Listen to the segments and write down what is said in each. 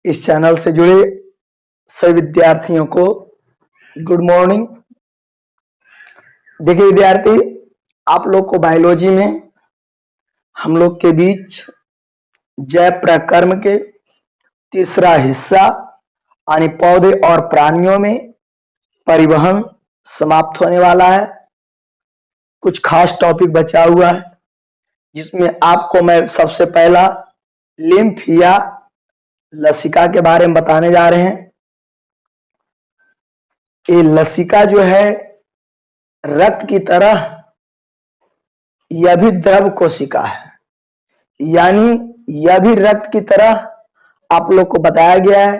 इस चैनल से जुड़े सभी विद्यार्थियों को गुड मॉर्निंग। देखिए विद्यार्थी, आप लोग को बायोलॉजी में हम लोग के बीच जैव प्रकर्म के तीसरा हिस्सा यानी पौधे और प्राणियों में परिवहन समाप्त होने वाला है। कुछ खास टॉपिक बचा हुआ है जिसमें आपको मैं सबसे पहला लिम्फ या लसिका के बारे में बताने जा रहे हैं। ये लसिका जो है रक्त की तरह यह भी द्रव कोशिका है, यानी यह भी रक्त की तरह आप लोग को बताया गया है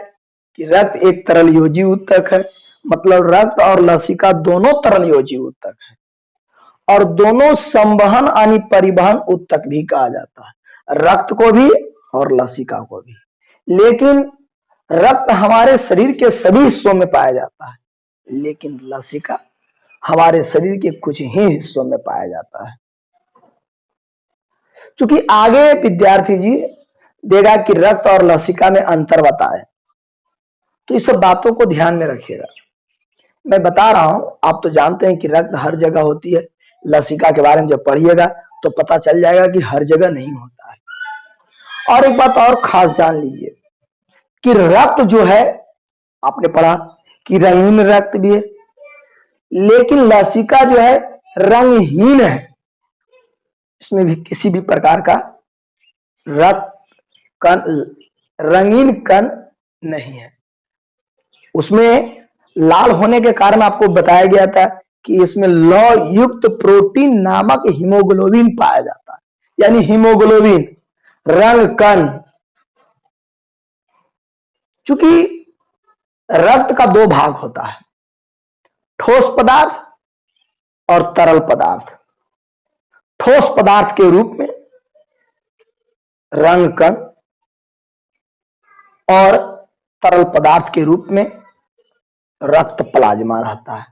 कि रक्त एक तरल योजी ऊतक है। मतलब रक्त और लसिका दोनों तरल योजी ऊतक है और दोनों संवहन यानी परिवहन ऊतक भी कहा जाता है, रक्त को भी और लसिका को भी। लेकिन रक्त हमारे शरीर के सभी हिस्सों में पाया जाता है, लेकिन लसिका हमारे शरीर के कुछ ही हिस्सों में पाया जाता है। क्योंकि आगे विद्यार्थी जी देगा कि रक्त और लसिका में अंतर बताए, तो इस सब बातों को ध्यान में रखिएगा। मैं बता रहा हूं, आप तो जानते हैं कि रक्त हर जगह होती है। लसिका के बारे में जब पढ़िएगा तो पता चल जाएगा कि हर जगह नहीं होता है। और एक बात और खास जान लीजिए कि रक्त जो है, आपने पढ़ा कि रंगीन रक्त भी है, लेकिन लसिका जो है रंगहीन है। इसमें भी किसी भी प्रकार का रक्त कण, रंगीन कण नहीं है। उसमें लाल होने के कारण आपको बताया गया था कि इसमें लौह युक्त प्रोटीन नामक हीमोग्लोबिन पाया जाता है, यानी हीमोग्लोबिन रंग कण। चूंकि रक्त का दो भाग होता है, ठोस पदार्थ और तरल पदार्थ। ठोस पदार्थ के रूप में रंग कण और तरल पदार्थ के रूप में रक्त प्लाज्मा रहता है।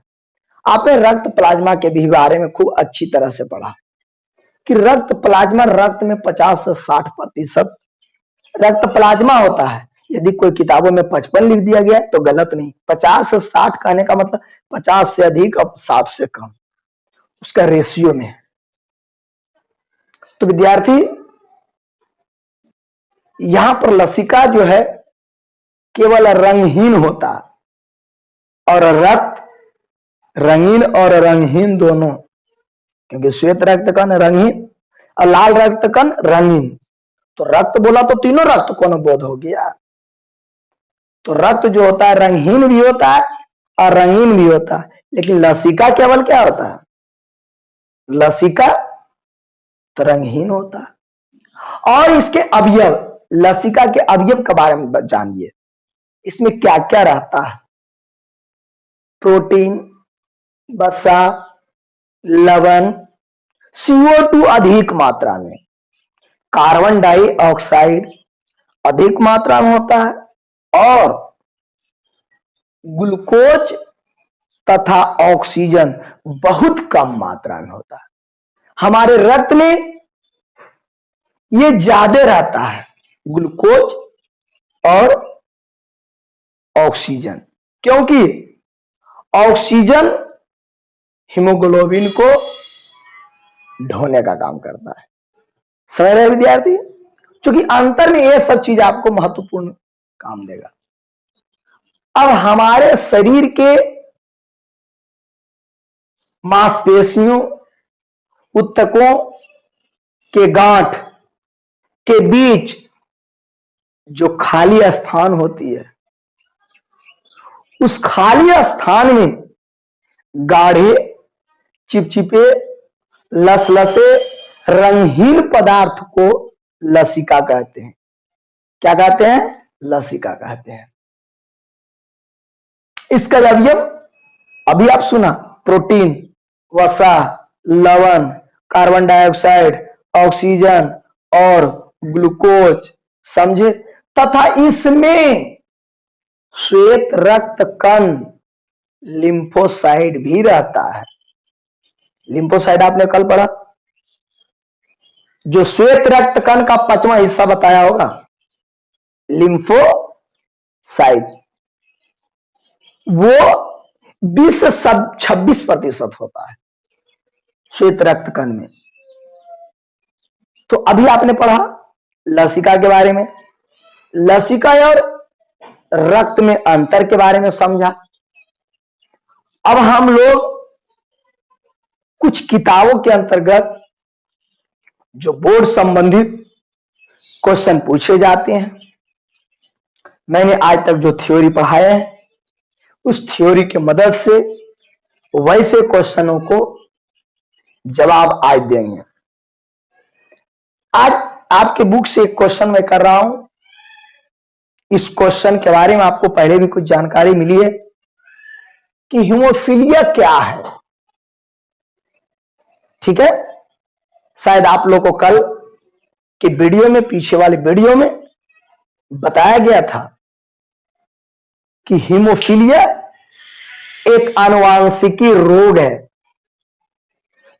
आपने रक्त प्लाज्मा के भी बारे में खूब अच्छी तरह से पढ़ा कि रक्त प्लाज्मा रक्त में 50 से 60% रक्त प्लाज्मा होता है। यदि कोई किताबों में 55 लिख दिया गया तो गलत नहीं, 50 से 60 कहने का मतलब 50 से अधिक और 60 से कम, उसका रेशियो में है। तो विद्यार्थी यहां पर लसिका जो है केवल रंगहीन होता है और रक्त रंगीन और रंगहीन दोनों, क्योंकि श्वेत रक्त कण रंगहीन और लाल रक्त कण रंगीन। तो रक्त बोला तो तीनों रक्त को बोध हो गया। तो रक्त जो होता है रंगहीन भी होता है और रंगीन भी होता है, लेकिन लसिका केवल क्या होता है? लसिका तो रंगहीन होता है। और इसके अवयव, लसिका के अवयव के बारे में जानिए। इसमें क्या क्या रहता है? प्रोटीन, वसा, लवण, CO2 अधिक मात्रा में, कार्बन डाइऑक्साइड अधिक मात्रा में होता है और ग्लूकोज तथा ऑक्सीजन बहुत कम मात्रा में होता है। हमारे रक्त में ये ज्यादा रहता है, ग्लूकोज और ऑक्सीजन, क्योंकि ऑक्सीजन हीमोग्लोबिन को ढोने का काम करता है। समझ रहे विद्यार्थी? क्योंकि अंतर में ये सब चीज आपको महत्वपूर्ण काम देगा। अब हमारे शरीर के मांसपेशियों, ऊतकों के गांठ के बीच जो खाली स्थान होती है, उस खाली स्थान में गाढ़े, चिपचिपे, लसलसे, रंगहीन पदार्थ को लसिका कहते हैं। क्या कहते हैं? लसिका कहते हैं। इसका अवयव अभी आप सुना, प्रोटीन, वसा, लवण, कार्बन डाइऑक्साइड, ऑक्सीजन और ग्लूकोज, समझे? तथा इसमें श्वेत रक्त कण लिम्फोसाइड भी रहता है। लिम्फोसाइड आपने कल पढ़ा, जो श्वेत रक्त कण का 5वां हिस्सा बताया होगा, लिम्फोसाइट। शायद वो 20 से 26% होता है श्वेत रक्त कण में। तो अभी आपने पढ़ा लसिका के बारे में, लसिका और रक्त में अंतर के बारे में समझा। अब हम लोग कुछ किताबों के अंतर्गत जो बोर्ड संबंधित क्वेश्चन पूछे जाते हैं, मैंने आज तक जो थ्योरी पढ़ाया है उस थ्योरी की मदद से वैसे क्वेश्चनों को जवाब आज देंगे। आज आपके बुक से एक क्वेश्चन मैं कर रहा हूं। इस क्वेश्चन के बारे में आपको पहले भी कुछ जानकारी मिली है कि हीमोफीलिया क्या है। ठीक है, शायद आप लोगों को कल के वीडियो में, पीछे वाले वीडियो में बताया गया था कि हीमोफीलिया एक आनुवांशिकी रोग है।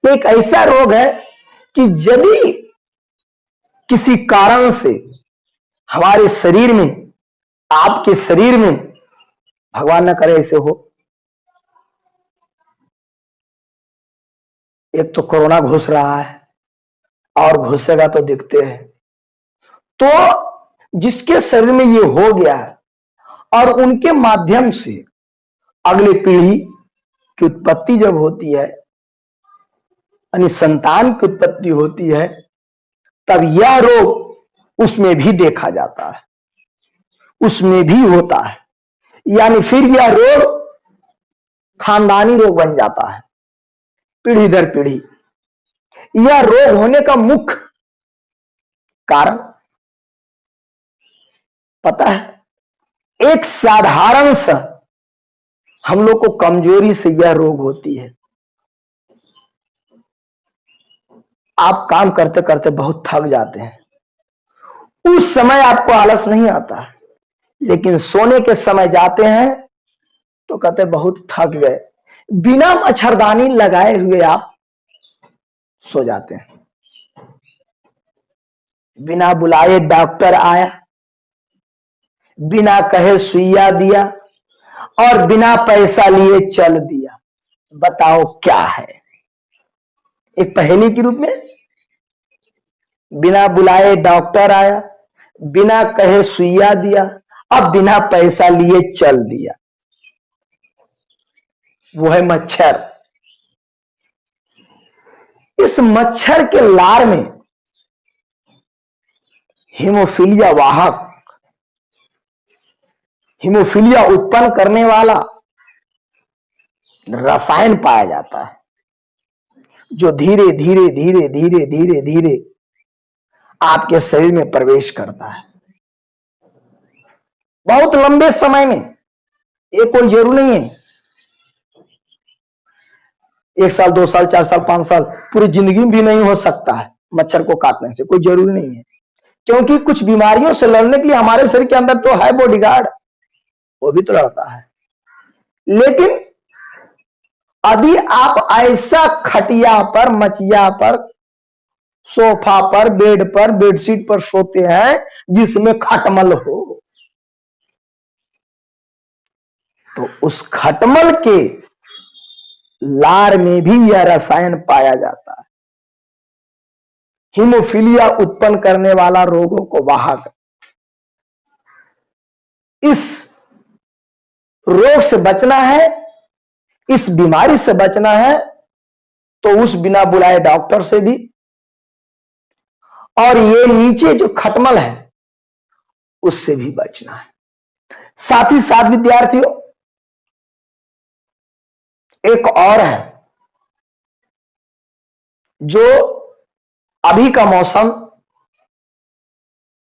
एक ऐसा रोग है कि यदि किसी कारण से हमारे शरीर में, आपके शरीर में, भगवान न करे ऐसे हो, एक तो कोरोना घुस रहा है और घुसेगा तो दिखते हैं, तो जिसके शरीर में ये हो गया है और उनके माध्यम से अगली पीढ़ी की उत्पत्ति जब होती है, यानी संतान की उत्पत्ति होती है, तब यह रोग उसमें भी देखा जाता है, उसमें भी होता है। यानी फिर यह रोग खानदानी रोग बन जाता है, पीढ़ी दर पीढ़ी। यह रोग होने का मुख्य कारण पता है? एक साधारण सा हम लोग को कमजोरी से यह रोग होती है। आप काम करते करते बहुत थक जाते हैं, उस समय आपको आलस नहीं आता, लेकिन सोने के समय जाते हैं तो कहते बहुत थक गए, बिना मच्छरदानी लगाए हुए आप सो जाते हैं। बिना बुलाए डॉक्टर आया, बिना कहे सुइया दिया और बिना पैसा लिए चल दिया। बताओ क्या है? एक पहेली के रूप में बिना बुलाए डॉक्टर आया, बिना कहे सुइया दिया और बिना पैसा लिए चल दिया। वो है मच्छर। इस मच्छर के लार में हीमोफीलिया वाहक, हीमोफीलिया उत्पन्न करने वाला रसायन पाया जाता है, जो धीरे धीरे धीरे धीरे धीरे धीरे आपके शरीर में प्रवेश करता है बहुत लंबे समय में। ये कोई जरूरी नहीं है 1 साल 2 साल 4 साल 5 साल, पूरी जिंदगी भी नहीं हो सकता है मच्छर को काटने से, कोई जरूरी नहीं है। क्योंकि कुछ बीमारियों से लड़ने के लिए हमारे शरीर के अंदर तो है बॉडीगार्ड, वो भी तो लड़ता है। लेकिन यदि आप ऐसा खटिया पर, मचिया पर, सोफा पर, बेड पर, बेडशीट पर सोते हैं जिसमें खटमल हो, तो उस खटमल के लार में भी यह रसायन पाया जाता है, हीमोफीलिया उत्पन्न करने वाला रोगों को वाहक। इस रोग से बचना है, इस बीमारी से बचना है, तो उस बिना बुलाए डॉक्टर से भी, और ये नीचे जो खटमल है उससे भी बचना है। साथ ही साथ विद्यार्थियों, एक और है जो अभी का मौसम,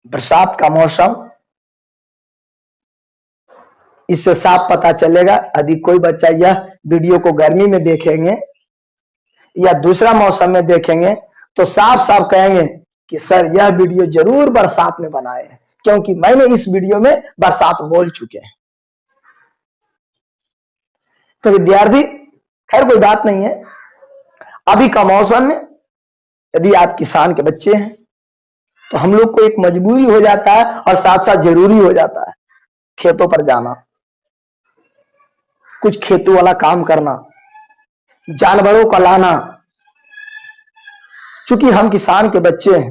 बरसात का मौसम, इससे साफ पता चलेगा। यदि कोई बच्चा यह वीडियो को गर्मी में देखेंगे या दूसरा मौसम में देखेंगे तो साफ साफ कहेंगे कि सर यह वीडियो जरूर बरसात में बनाए हैं, क्योंकि मैंने इस वीडियो में बरसात बोल चुके हैं। तो विद्यार्थी, खैर कोई बात नहीं है, अभी का मौसम में यदि आप किसान के बच्चे हैं तो हम लोग को एक मजबूरी हो जाता है और साथ साथ जरूरी हो जाता है खेतों पर जाना, कुछ खेतों वाला काम करना, जानवरों को लाना। चूंकि हम किसान के बच्चे हैं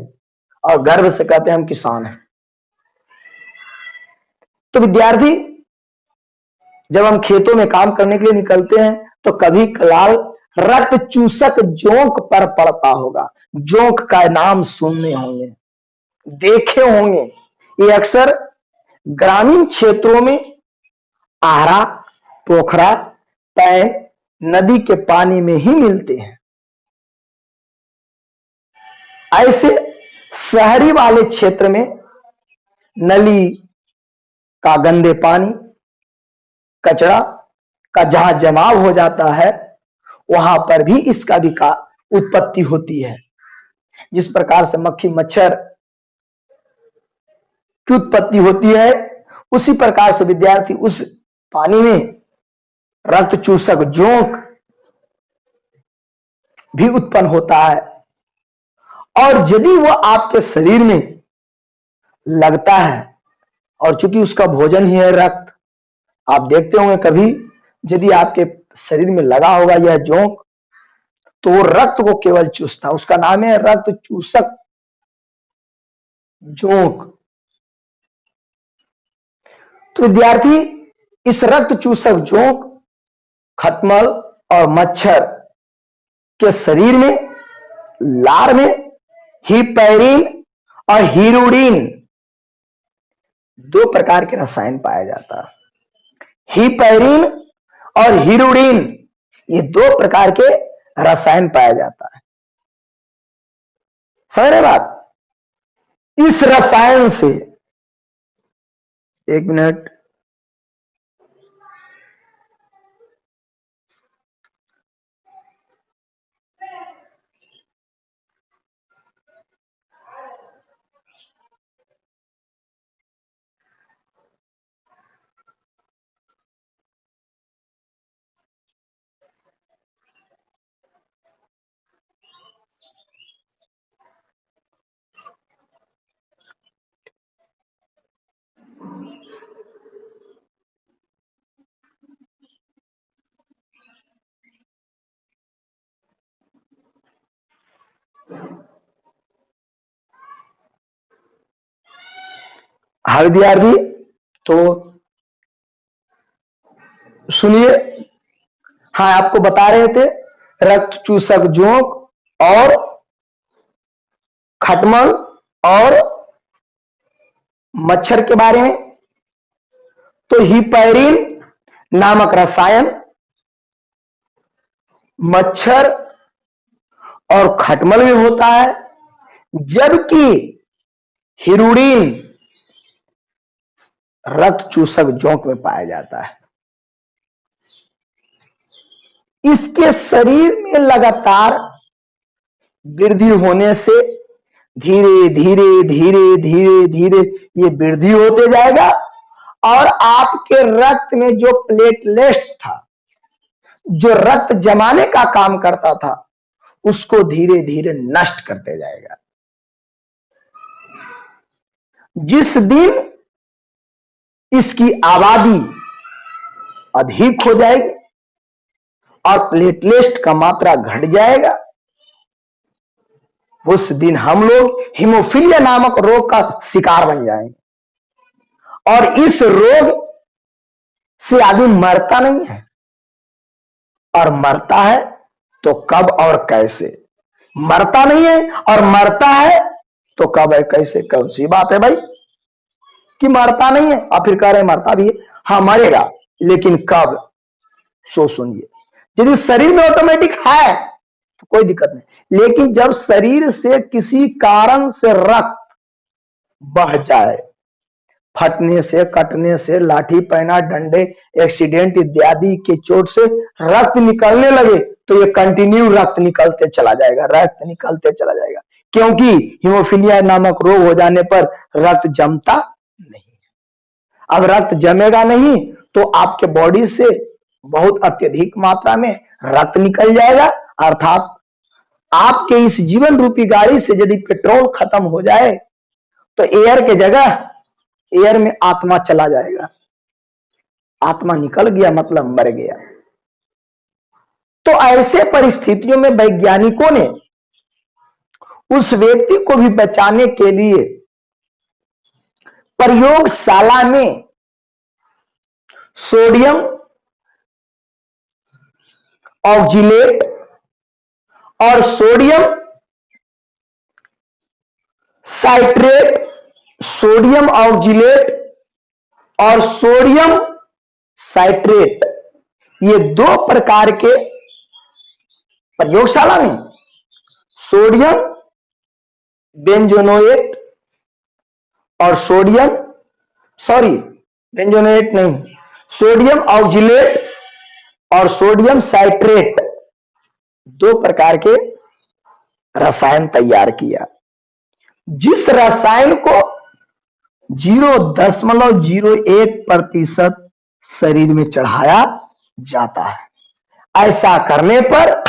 और गर्व से कहते हैं हम किसान हैं, तो विद्यार्थी जब हम खेतों में काम करने के लिए निकलते हैं तो कभी कलाल रक्त चूसक जोंक पर पड़ता होगा। जोंक का नाम सुनने होंगे, देखे होंगे। ये अक्सर ग्रामीण क्षेत्रों में आहरा, पोखरा, पैन, नदी के पानी में ही मिलते हैं। ऐसे शहरी वाले क्षेत्र में नली का गंदे पानी, कचरा का जहां जमाव हो जाता है, वहां पर भी इसका भी उत्पत्ति होती है। जिस प्रकार से मक्खी मच्छर की उत्पत्ति होती है, उसी प्रकार से विद्यार्थी उस पानी में रक्त चूसक जोंक भी उत्पन्न होता है। और यदि वह आपके शरीर में लगता है, और चूंकि उसका भोजन ही है रक्त, आप देखते होंगे कभी यदि आपके शरीर में लगा होगा यह जोंक, तो वो रक्त को केवल चूसता, उसका नाम है रक्त चूसक जोंक। तो विद्यार्थी इस रक्त चूसक जोंक खटमल और मच्छर के शरीर में, लार में हिपैरिन और हीरोडिन दो प्रकार के रसायन पाया जाता है। हिपैरिन और हीरोडिन ये दो प्रकार के रसायन पाया जाता है। समझ रहे बात? इस रसायन से, एक मिनट, हाँ विद्यार्थी, तो सुनिए। हाँ, आपको बता रहे थे रक्त चूसक जोंक और खटमल और मच्छर के बारे में। तो हिपैरिन नामक रसायन मच्छर और खटमल में होता है, जबकि हीरोडिन रक्त चूसक जोंक में पाया जाता है। इसके शरीर में लगातार वृद्धि होने से धीरे धीरे धीरे धीरे धीरे ये वृद्धि होते जाएगा और आपके रक्त में जो प्लेटलेट्स था, जो रक्त जमाने का काम करता था, उसको धीरे धीरे नष्ट करते जाएगा। जिस दिन इसकी आबादी अधिक हो जाएगी और प्लेटलेट्स का मात्रा घट जाएगा, उस दिन हम लोग हीमोफीलिया नामक रोग का शिकार बन जाएंगे। और इस रोग से आदमी मरता नहीं है, और मरता है तो कब और कैसे। मरता नहीं है और मरता है तो कब है कैसे। कौन सी बात है भाई कि मरता नहीं है और फिर कह रहे मरता भी है। हाँ मरेगा, लेकिन कब, सो सुनिए। यदि शरीर में ऑटोमेटिक है तो कोई दिक्कत नहीं, लेकिन जब शरीर से किसी कारण से रक्त बह जाए, फटने से, कटने से, लाठी पहना, डंडे, एक्सीडेंट इत्यादि के चोट से रक्त निकलने लगे, तो ये कंटिन्यू रक्त निकलते चला जाएगा, रक्त निकलते चला जाएगा। क्योंकि हीमोफीलिया नामक रोग हो जाने पर रक्त जमता नहीं। अब रक्त जमेगा नहीं तो आपके बॉडी से बहुत अत्यधिक मात्रा में रक्त निकल जाएगा। अर्थात आपके इस जीवन रूपी गाड़ी से यदि पेट्रोल खत्म हो जाए तो एयर के जगह एयर में आत्मा चला जाएगा। आत्मा निकल गया मतलब मर गया। तो ऐसे परिस्थितियों में वैज्ञानिकों ने उस व्यक्ति को भी बचाने के लिए प्रयोगशाला में सोडियम ऑक्जिलेट और सोडियम साइट्रेट, सोडियम ऑक्जिलेट और सोडियम साइट्रेट, ये दो प्रकार के प्रयोगशाला में सोडियम बेंजोनोएट और बेंजोनोएट नहीं, सोडियम ऑक्जिलेट और सोडियम साइट्रेट, दो प्रकार के रसायन तैयार किया। जिस रसायन को 0.01% शरीर में चढ़ाया जाता है, ऐसा करने पर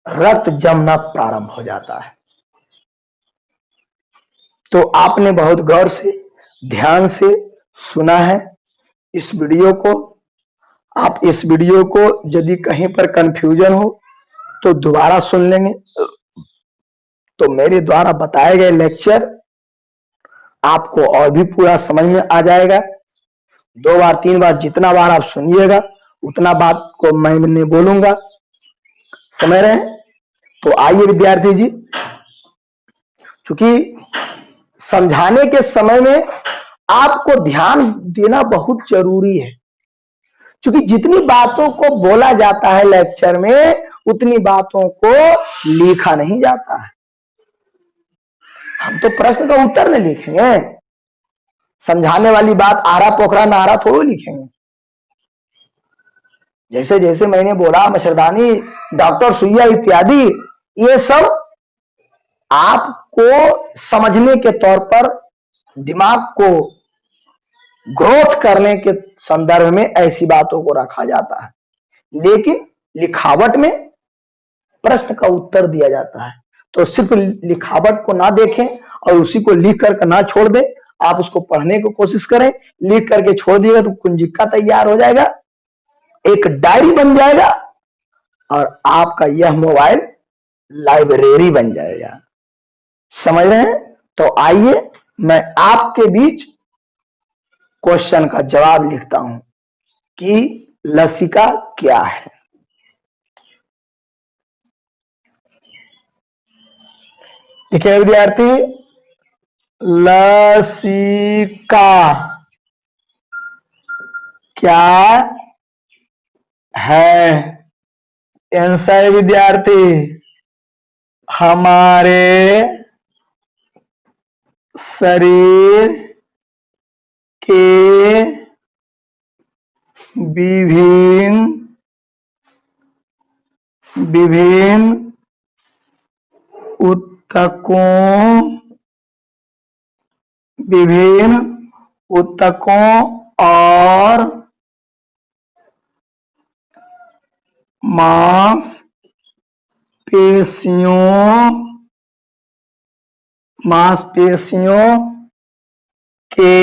रक्त जमना प्रारंभ हो जाता है। तो आपने बहुत गौर से ध्यान से सुना है इस वीडियो को। आप इस वीडियो को यदि कहीं पर कंफ्यूजन हो तो दोबारा सुन लेंगे, तो मेरे द्वारा बताए गए लेक्चर आपको और भी पूरा समझ में आ जाएगा। 2 बार 3 बार जितना बार आप सुनिएगा उतना बात को मैं बोलूंगा, समझ रहे हैं। तो आइए विद्यार्थी जी, क्योंकि समझाने के समय में आपको ध्यान देना बहुत जरूरी है, क्योंकि जितनी बातों को बोला जाता है लेक्चर में उतनी बातों को लिखा नहीं जाता है। हम तो प्रश्न का उत्तर नहीं लिखेंगे, समझाने वाली बात आरा पोखरा नारा थोड़ी लिखेंगे। जैसे जैसे मैंने बोला मच्छरदानी, डॉक्टर सुइया इत्यादि, ये सब आपको समझने के तौर पर दिमाग को ग्रोथ करने के संदर्भ में ऐसी बातों को रखा जाता है, लेकिन लिखावट में प्रश्न का उत्तर दिया जाता है। तो सिर्फ लिखावट को ना देखें और उसी को लिख करके ना छोड़ दें, आप उसको पढ़ने की कोशिश करें। लिख करके छोड़ दिएगा तो कुंजिका तैयार हो जाएगा, एक डायरी बन जाएगा और आपका यह मोबाइल लाइब्रेरी बन जाएगा। समझ रहे हैं। तो आइए मैं आपके बीच क्वेश्चन का जवाब लिखता हूं कि लसिका क्या है। देखिए विद्यार्थी, लसिका क्या है? आंसर विद्यार्थी, हमारे शरीर के विभिन्न ऊतकों और मांसपेशियों के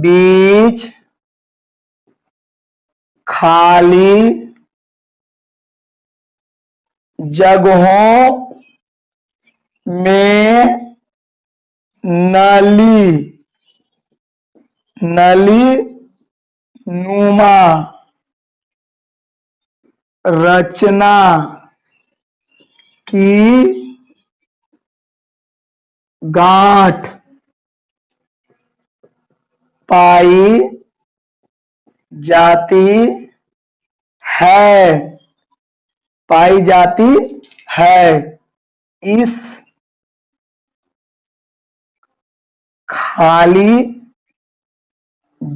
बीच खाली जगहों में नलीनुमा रचना की गांठ पाई जाती है। इस खाली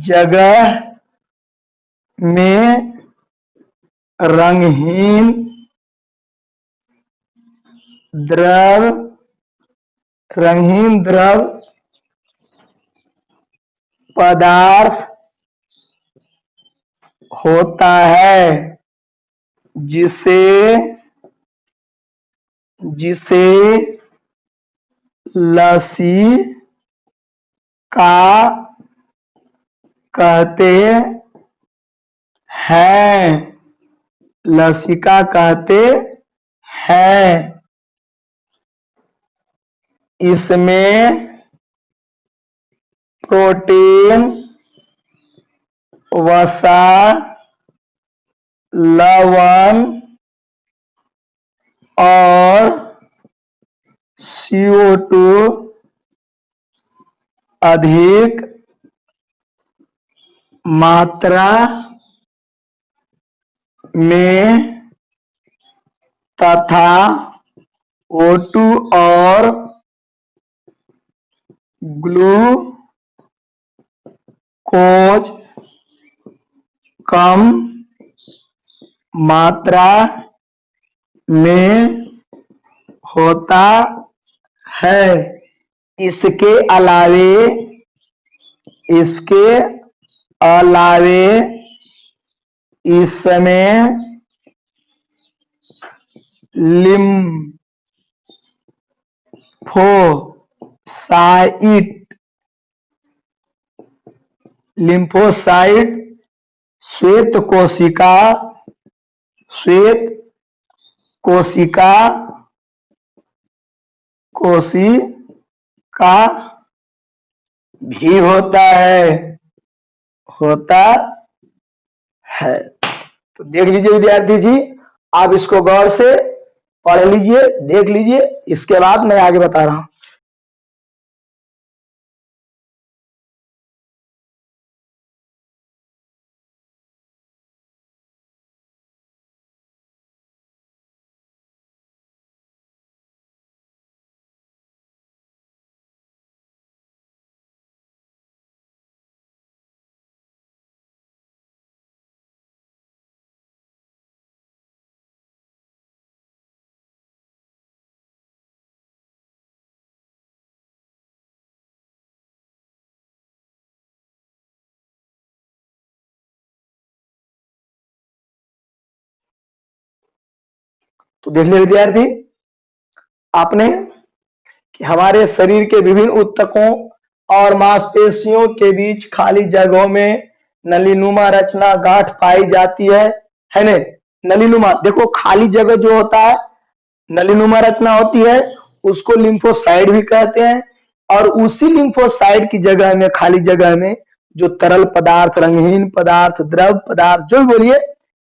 जगह में रंगहीन द्रव पदार्थ होता है, जिसे लसिका का कहते हैं, लसिका कहते हैं। इसमें प्रोटीन, वसा, लवण और CO2 अधिक मात्रा में तथा O2 और ग्लूकोज कम मात्रा में होता है। इसके अलावे इसमें लिम्फोसाइट श्वेत कोशिका भी होता है। तो देख लीजिए विद्यार्थी जी, आप इसको गौर से पढ़ लीजिए, देख लीजिए, इसके बाद मैं आगे बता रहा हूं। तो देख लिया विद्यार्थी आपने कि हमारे शरीर के विभिन्न ऊतकों और मांसपेशियों के बीच खाली जगहों में नलीनुमा रचना गांठ पाई जाती है ना। नलीनुमा देखो, खाली जगह जो होता है नलीनुमा रचना होती है, उसको लिम्फोसाइट भी कहते हैं। और उसी लिम्फोसाइट की जगह में, खाली जगह में जो तरल पदार्थ, रंगहीन पदार्थ, द्रव पदार्थ जो बोलिए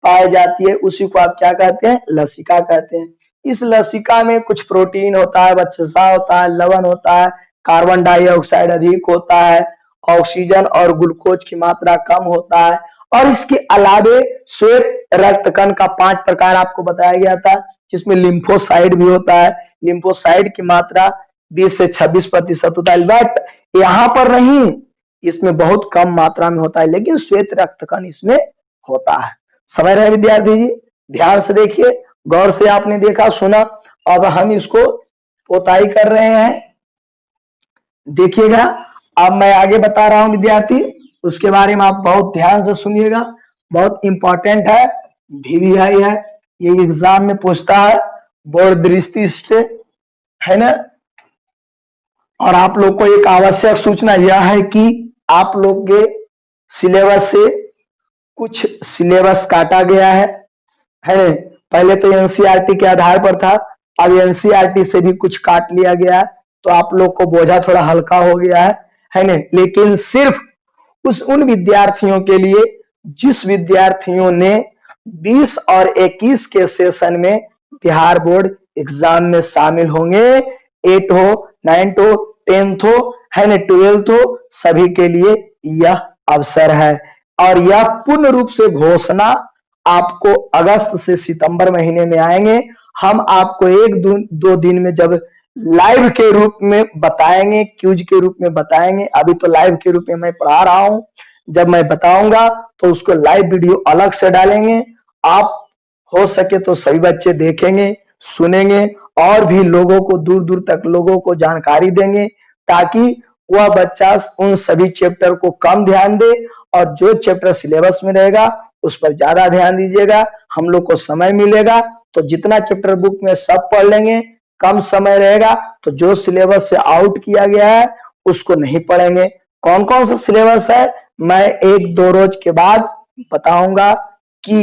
पाई जाती है, उसी को आप क्या कहते हैं? लसिका कहते हैं। इस लसिका में कुछ प्रोटीन होता है, वसा होता है, लवण होता है, कार्बन डाइऑक्साइड अधिक होता है, ऑक्सीजन और ग्लूकोज की मात्रा कम होता है। और इसके अलावे श्वेत रक्त कण का 5 प्रकार आपको बताया गया था, जिसमें लिम्फोसाइट भी होता है। लिम्फोसाइट की मात्रा 20 से 26% होता है, बट यहाँ पर नहीं, इसमें बहुत कम मात्रा में होता है, लेकिन श्वेत रक्त कण इसमें होता है। समझ रहे हैं विद्यार्थी जी? ध्यान से देखिए, गौर से आपने देखा, सुना। अब हम इसको पोताई कर रहे हैं, देखिएगा। अब मैं आगे बता रहा हूं विद्यार्थी, उसके बारे में आप बहुत ध्यान से सुनिएगा, बहुत इंपॉर्टेंट है, VVI है, ये एग्जाम में पूछता है बोर्ड दृष्टि से, है ना। और आप लोग को एक आवश्यक सूचना यह है कि आप लोग के सिलेबस से कुछ सिलेबस काटा गया है। पहले तो एनसीईआरटी के आधार पर था, अब एनसीईआरटी से भी कुछ काट लिया गया है, तो आप लोग को बोझा थोड़ा हल्का हो गया है ना। लेकिन सिर्फ उन विद्यार्थियों के लिए जिस विद्यार्थियों ने 20 और 21 के सेशन में बिहार बोर्ड एग्जाम में शामिल होंगे, 8 हो, 9 हो, 10 हो, है ना, 12 हो, सभी के लिए यह अवसर है। और यह पूर्ण रूप से घोषणा आपको अगस्त से सितंबर महीने में आएंगे। हम आपको 1-2 दिन में जब लाइव के रूप में बताएंगे, क्यूज के रूप में बताएंगे। अभी तो लाइव के रूप में मैं पढ़ा रहा हूं, जब मैं बताऊंगा तो उसको लाइव वीडियो अलग से डालेंगे। आप हो सके तो सभी बच्चे देखेंगे, सुनेंगे, और भी लोगों को, दूर दूर तक लोगों को जानकारी देंगे, ताकि वह बच्चा उन सभी चैप्टर को कम ध्यान दे और जो चैप्टर सिलेबस में रहेगा उस पर ज्यादा ध्यान दीजिएगा। हम लोग को समय मिलेगा तो जितना चैप्टर बुक में सब पढ़ लेंगे। कम समय रहेगा तो जो सिलेबस से आउट किया गया है उसको नहीं पढ़ेंगे। कौन कौन सा सिलेबस है मैं एक दो रोज के बाद बताऊंगा कि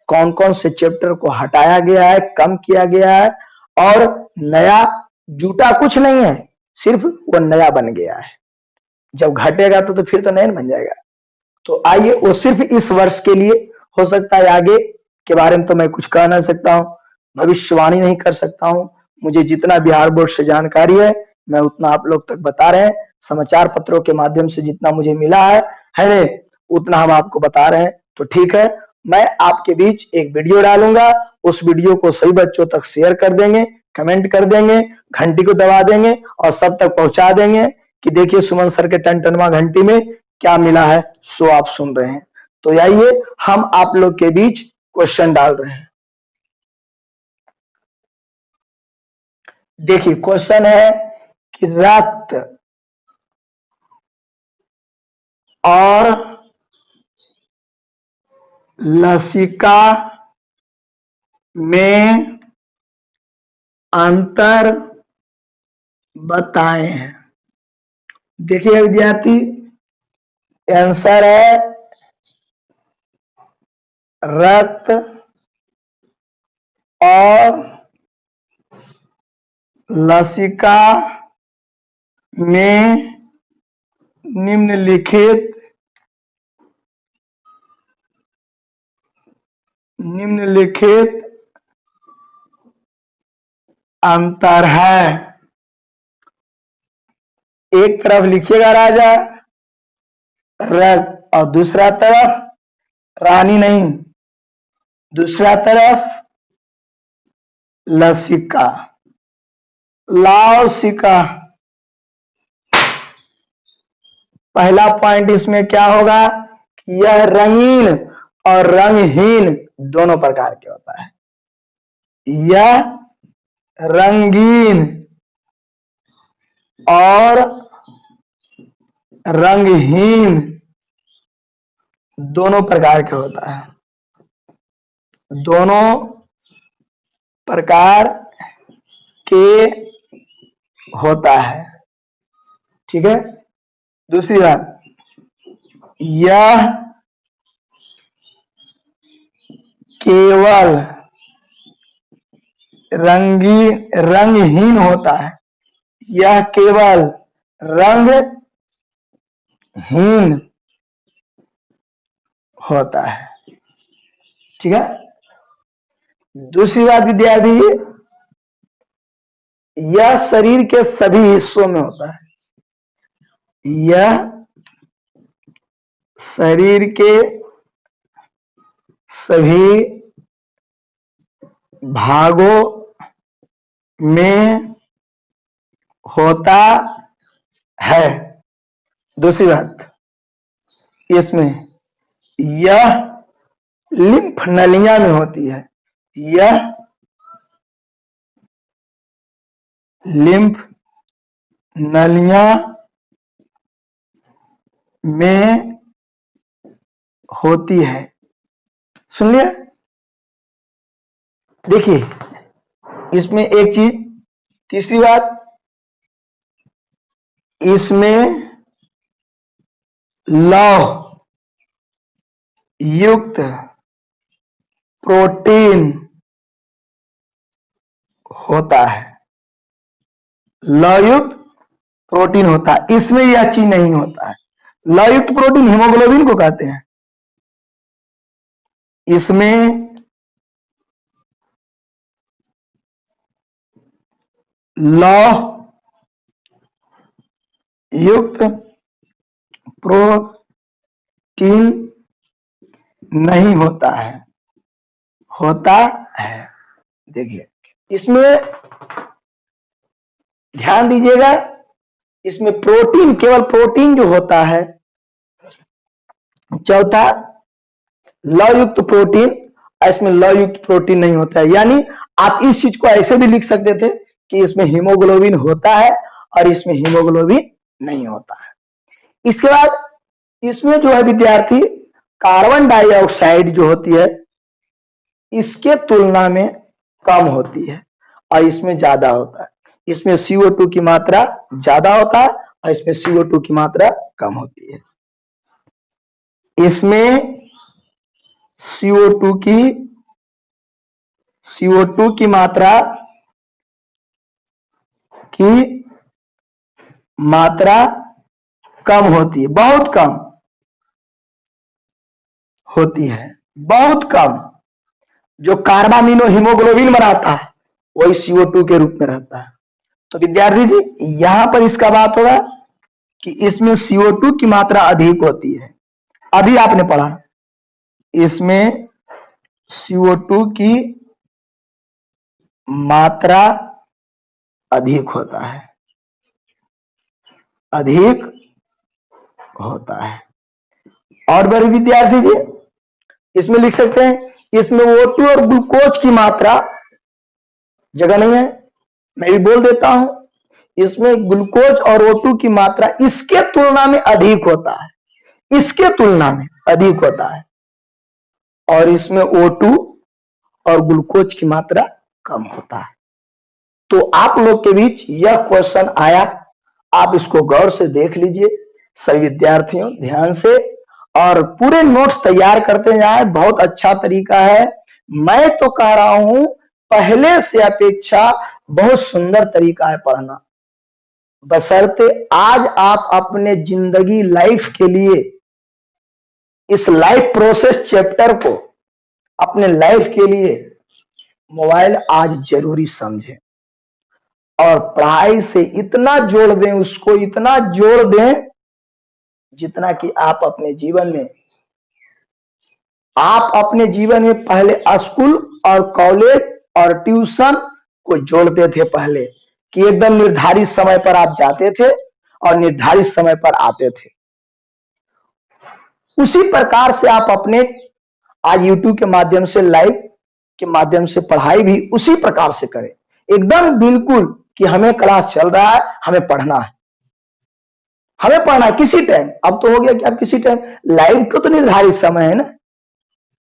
कौन कौन से चैप्टर को हटाया गया है, कम किया गया है, और नया जुटा कुछ नहीं है, सिर्फ वो नया बन गया है। जब घटेगा तो फिर तो नया बन जाएगा। तो आइए, वो सिर्फ इस वर्ष के लिए, हो सकता है आगे के बारे में तो मैं कुछ कह नहीं सकता हूं, भविष्यवाणी नहीं कर सकता हूं। मुझे जितना बिहार बोर्ड से जानकारी है मैं उतना आप लोग तक बता रहे हैं, समाचार पत्रों के माध्यम से जितना मुझे मिला है उतना हम आपको बता रहे हैं। तो ठीक है, मैं आपके बीच एक वीडियो डालूंगा, उस वीडियो को सभी बच्चों तक शेयर कर देंगे, कमेंट कर देंगे, घंटी को दबा देंगे और सब तक पहुंचा देंगे कि देखिए सुमन सर के टनटनवा घंटी में क्या मिला है, सो आप सुन रहे हैं। तो आइए हम आप लोग के बीच क्वेश्चन डाल रहे हैं। देखिए क्वेश्चन है कि रक्त और लसिका में अंतर बताएं। देखिए विद्यार्थी, आंसर है रक्त और लसिका में निम्नलिखित अंतर है। एक तरफ लिखिएगा राजा रक्त और दूसरा तरफ रानी नहीं, दूसरा तरफ लसिका, लाओसिका। पहला पॉइंट इसमें क्या होगा, यह रंगीन और रंगहीन दोनों प्रकार के होता है। यह रंगीन और रंगहीन दोनों प्रकार के होता है, दोनों प्रकार के होता है। ठीक है, दूसरी बात, यह केवल रंगहीन होता है, यह केवल रंगहीन होता है। ठीक है, दूसरी बात विद्यार्थी, यह शरीर के सभी हिस्सों में होता है, यह शरीर के सभी भागों में होता है। दूसरी बात, इसमें यह लिम्फ नलियां में होती है, यह लिम्फ नलियां में होती है। सुन लिया। देखिए इसमें एक चीज, तीसरी बात, इसमें लौह युक्त प्रोटीन होता है, लौहयुक्त प्रोटीन होता है, इसमें यह चीज नहीं होता है। लौहयुक्त प्रोटीन हीमोग्लोबिन को कहते हैं, इसमें लौह युक्त प्रोटीन नहीं होता है, होता है। देखिए इसमें ध्यान दीजिएगा, इसमें प्रोटीन, केवल प्रोटीन जो होता है। चौथा, लौहयुक्त प्रोटीन, इसमें लौहयुक्त प्रोटीन नहीं होता है। यानी आप इस चीज को ऐसे भी लिख सकते थे कि इसमें हीमोग्लोबिन होता है और इसमें हीमोग्लोबिन नहीं होता है। इसके बाद इसमें जो है विद्यार्थी, कार्बन डाइऑक्साइड जो होती है इसके तुलना में कम होती है और इसमें ज्यादा होता है। इसमें CO2 की मात्रा ज्यादा होता है और इसमें CO2 की मात्रा कम होती है। इसमें CO2 की मात्रा कम होती है, बहुत कम होती है, बहुत कम। जो कार्बामिनो हीमोग्लोबिन बनाता है वही CO2 के रूप में रहता है। तो विद्यार्थी जी यहां पर इसका बात होगा कि इसमें CO2 की मात्रा अधिक होती है। अभी आपने पढ़ा इसमें CO2 की मात्रा अधिक होता है, अधिक होता है। और बड़े विद्यार्थी जी इसमें लिख सकते हैं इसमें O2 और ग्लूकोज की मात्रा, जगह नहीं है मैं भी बोल देता हूं, इसमें ग्लूकोज और O2 की मात्रा इसके तुलना में अधिक होता है, इसके तुलना में अधिक होता है। और इसमें O2 और ग्लूकोज की मात्रा कम होता है। तो आप लोग के बीच यह क्वेश्चन आया, आप इसको गौर से देख लीजिए सभी विद्यार्थियों ध्यान से, और पूरे नोट्स तैयार करते जाए। बहुत अच्छा तरीका है, मैं तो कह रहा हूं पहले से अपेक्षा बहुत सुंदर तरीका है पढ़ना, बशर्ते आज आप अपने जिंदगी लाइफ के लिए इस लाइफ प्रोसेस चैप्टर को अपने लाइफ के लिए मोबाइल आज जरूरी समझें और पढ़ाई से इतना जोड़ दें, उसको इतना जोड़ दें जितना कि आप अपने जीवन में पहले स्कूल और कॉलेज और ट्यूशन को जोड़ते थे पहले, कि एकदम निर्धारित समय पर आप जाते थे और निर्धारित समय पर आते थे। उसी प्रकार से आप अपने आज YouTube के माध्यम से, लाइव के माध्यम से पढ़ाई भी उसी प्रकार से करें, एकदम बिल्कुल कि हमें क्लास चल रहा है, हमें पढ़ना है, हमें पढ़ना है किसी टाइम। अब तो हो गया कि आप किसी टाइम, लाइव को तो निर्धारित समय है ना,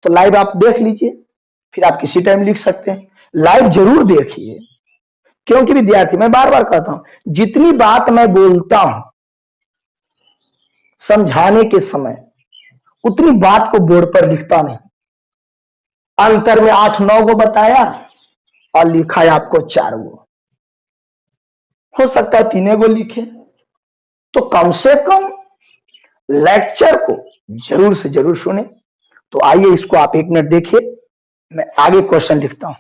तो लाइव आप देख लीजिए, फिर आप किसी टाइम लिख सकते हैं। लाइव जरूर देखिए, क्योंकि विद्यार्थी मैं बार बार कहता हूं जितनी बात मैं बोलता हूं समझाने के समय उतनी बात को बोर्ड पर लिखता नहीं। अंतर में 8-9 को बताया और लिखा है आपको 4 गो, हो सकता है 3 गो लिखे। तो कम से कम लेक्चर को जरूर से जरूर सुने। तो आइए इसको आप 1 मिनट देखिए, मैं आगे क्वेश्चन लिखता हूं।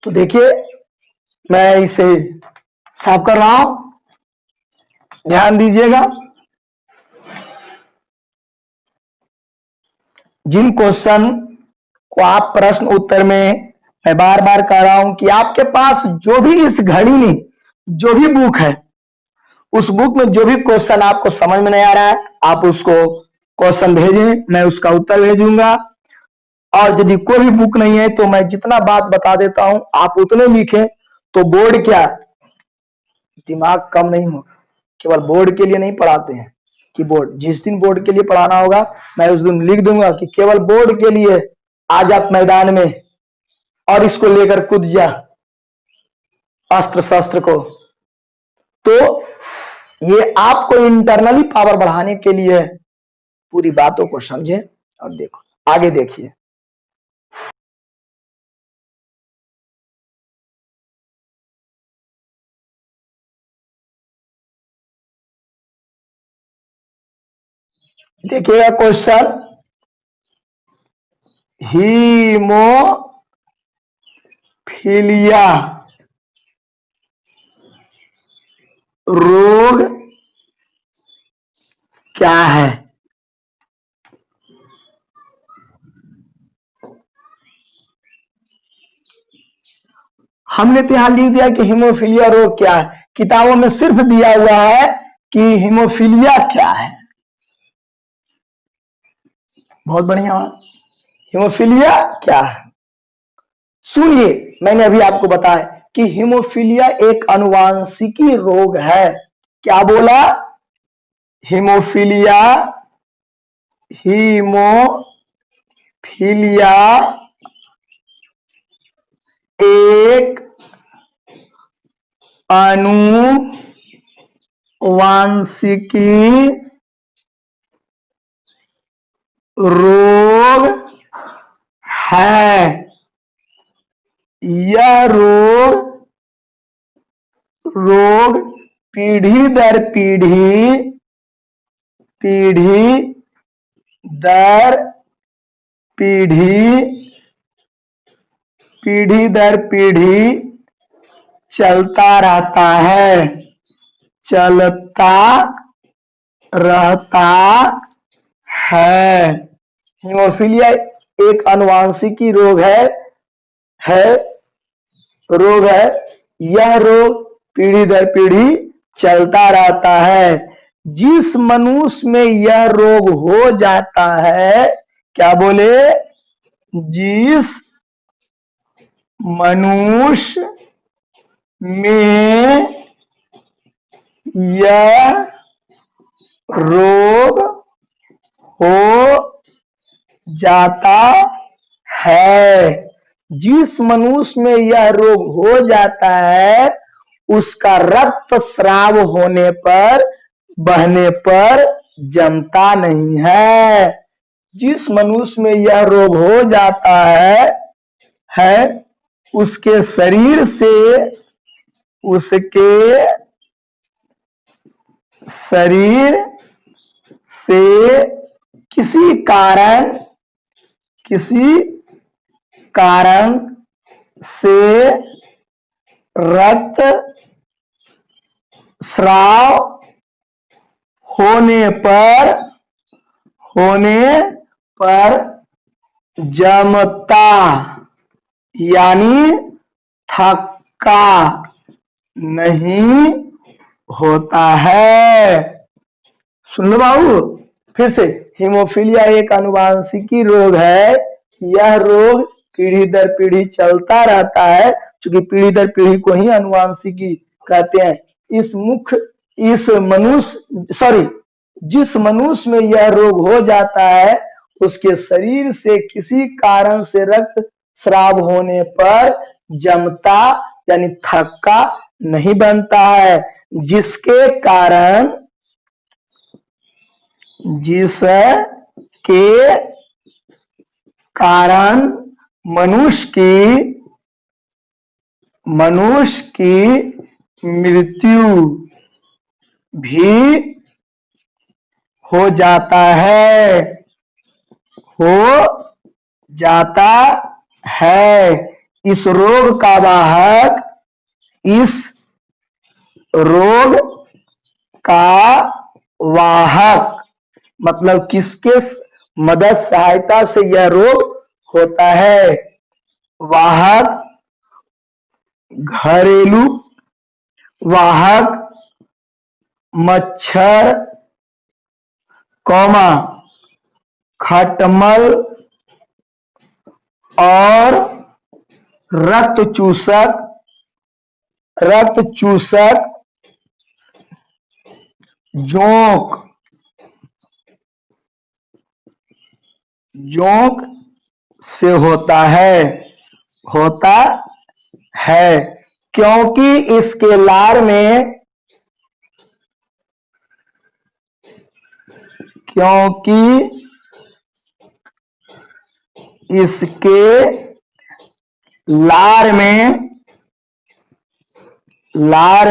तो देखिए मैं इसे साफ कर रहा हूं, ध्यान दीजिएगा। जिन क्वेश्चन को आप प्रश्न उत्तर में, मैं बार बार कह रहा हूं कि आपके पास जो भी इस घड़ी में जो भी बुक है, उस बुक में जो भी क्वेश्चन आपको समझ में नहीं आ रहा है, आप उसको क्वेश्चन भेजें, मैं उसका उत्तर भेजूंगा। और यदि कोई भी बुक नहीं है तो मैं जितना बात बता देता हूं आप उतने लिखें, तो बोर्ड क्या दिमाग कम नहीं होगा। केवल बोर्ड के लिए नहीं पढ़ाते हैं कि बोर्ड, जिस दिन बोर्ड के लिए पढ़ाना होगा मैं उस दिन लिख दूंगा कि केवल बोर्ड के लिए आज आप मैदान में और इसको लेकर कूद जा अस्त्र शस्त्र को। तो ये आपको इंटरनली पावर बढ़ाने के लिए पूरी बातों को समझे और देखो आगे देखिए। देखिएगा क्वेश्चन, हीमोफीलिया रोग क्या है? हमने तो यहां लिख दिया कि हीमोफीलिया रोग क्या है, किताबों में सिर्फ दिया हुआ है कि हीमोफीलिया क्या है। बहुत बढ़िया बात। हीमोफीलिया क्या है? सुनिए, मैंने अभी आपको बताया कि हीमोफीलिया एक अनुवांशिकी रोग है। क्या बोला? हीमोफीलिया, हीमोफीलिया एक अनुवांशिकी रोग है। यह रोग पीढ़ी दर पीढ़ी चलता रहता है। हीमोफीलिया एक अनुवांशिकी रोग है। यह रोग पीढ़ी दर पीढ़ी चलता रहता है। जिस मनुष्य में यह रोग हो जाता है, क्या बोले? जिस मनुष्य में यह रोग हो जाता है, जिस मनुष्य में यह रोग हो जाता है, उसका रक्त स्राव होने पर, बहने पर जमता नहीं है। जिस मनुष्य में यह रोग हो जाता है उसके शरीर से किसी कारण से रक्त स्राव होने पर जमता, यानी थक्का नहीं होता है। सुन लो बाबू, फिर से, हीमोफीलिया एक अनुवांशिकी रोग है। यह रोग पीढ़ी दर पीढ़ी चलता रहता है, क्योंकि पीढ़ी दर पीढ़ी को ही अनुवांशिकी कहते हैं। जिस मनुष्य में यह रोग हो जाता है, उसके शरीर से किसी कारण से रक्त स्राव होने पर जमता, यानी थक्का नहीं बनता है, जिसके कारण मनुष्य की मृत्यु भी हो जाता है। इस रोग का वाहक मतलब किसके मदद सहायता से यह रोग होता है? वाहक, घरेलू वाहक मच्छर, खटमल और रक्त चूसक जोंक से होता है, क्योंकि इसके लार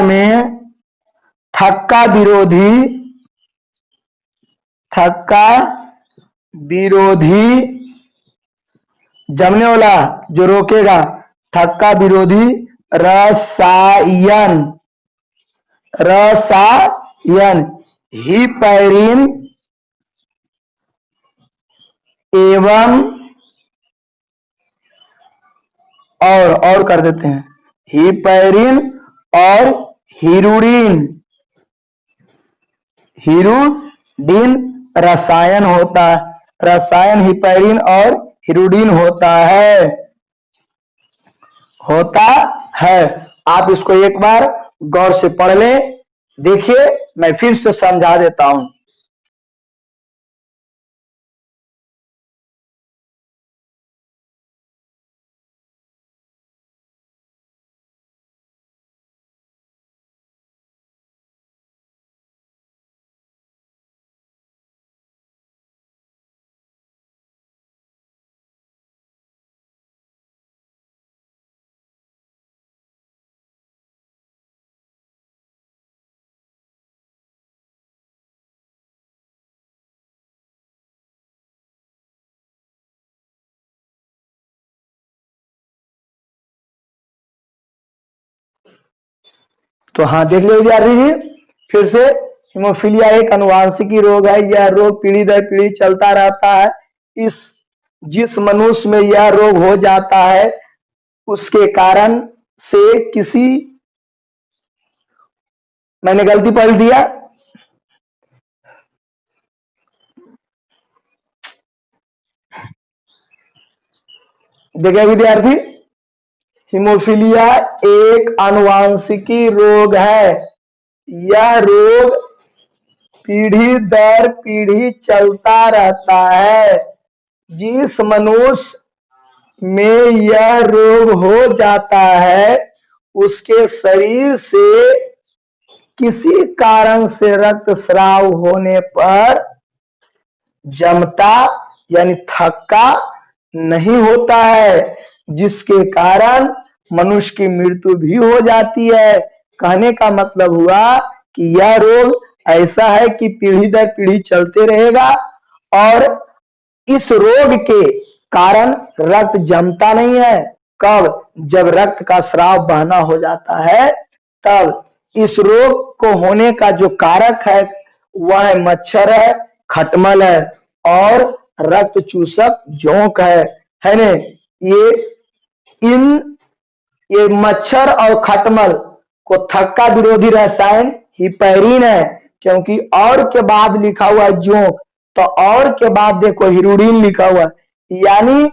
में थक्का विरोधी थक्का विरोधी, जमने वाला जो रोकेगा, थक्का विरोधी रसायन, रसायन हिपैरिन एवं और कर देते हैं हिपैरिन और हिरुडिन, हिरुडिन रसायन होता है, रसायन हिपैरिन और हिरुडिन होता है। आप इसको एक बार गौर से पढ़ लें। देखिए मैं फिर से समझा देता हूं। तो हाँ देख लो विद्यार्थी जी, फिर से हीमोफीलिया एक अनुवांशिकी रोग है। यह रोग पीढ़ी दर पीढ़ी चलता रहता है। इस जिस मनुष्य में यह रोग हो जाता है उसके कारण से किसी, मैंने गलती पढ़ दिया, देखिए विद्यार्थी, हीमोफीलिया एक आनुवांशिकी रोग है। यह रोग पीढ़ी दर पीढ़ी चलता रहता है। जिस मनुष्य में यह रोग हो जाता है उसके शरीर से किसी कारण से रक्तस्राव होने पर जमता यानी थक्का नहीं होता है, जिसके कारण मनुष्य की मृत्यु भी हो जाती है। कहने का मतलब हुआ कि यह रोग ऐसा है कि पीढ़ी दर पीढ़ी चलते रहेगा और इस रोग के कारण रक्त जमता नहीं है। कब? जब रक्त का स्राव बहना हो जाता है तब। इस रोग को होने का जो कारक है वह मच्छर है, खटमल है और रक्त चूसक जोंक है ने। ये इन ये मच्छर और खटमल को थक्का विरोधी रसायन हिपैरिन है, क्योंकि और के बाद लिखा हुआ है जोंक, तो और के बाद देखो हिरुडिन लिखा हुआ है, यानी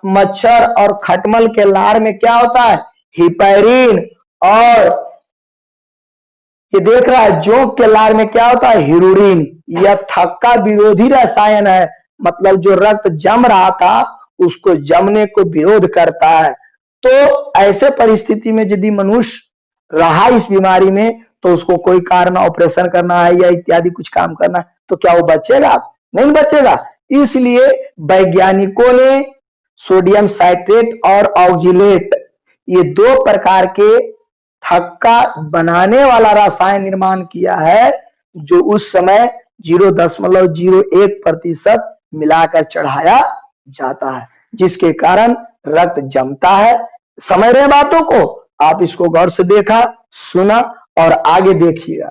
मच्छर और खटमल के लार में क्या होता है? हिपैरिन। और ये देख रहा है जोंक के लार में क्या होता है? हिरुडिन। यह थक्का विरोधी रसायन है, मतलब जो रक्त जम रहा था उसको जमने को विरोध करता है। तो ऐसे परिस्थिति में यदि मनुष्य रहा इस बीमारी में तो उसको कोई कारण ऑपरेशन करना है या इत्यादि कुछ काम करना है तो क्या वो बचेगा? नहीं बचेगा। इसलिए वैज्ञानिकों ने सोडियम साइट्रेट और ऑक्जेलेट, ये दो प्रकार के थक्का बनाने वाला रसायन निर्माण किया है, जो उस समय 0.01% मिलाकर चढ़ाया जाता है, जिसके कारण रक्त जमता है। समझ रहे बातों को? आप इसको गौर से देखा, सुना और आगे देखिएगा।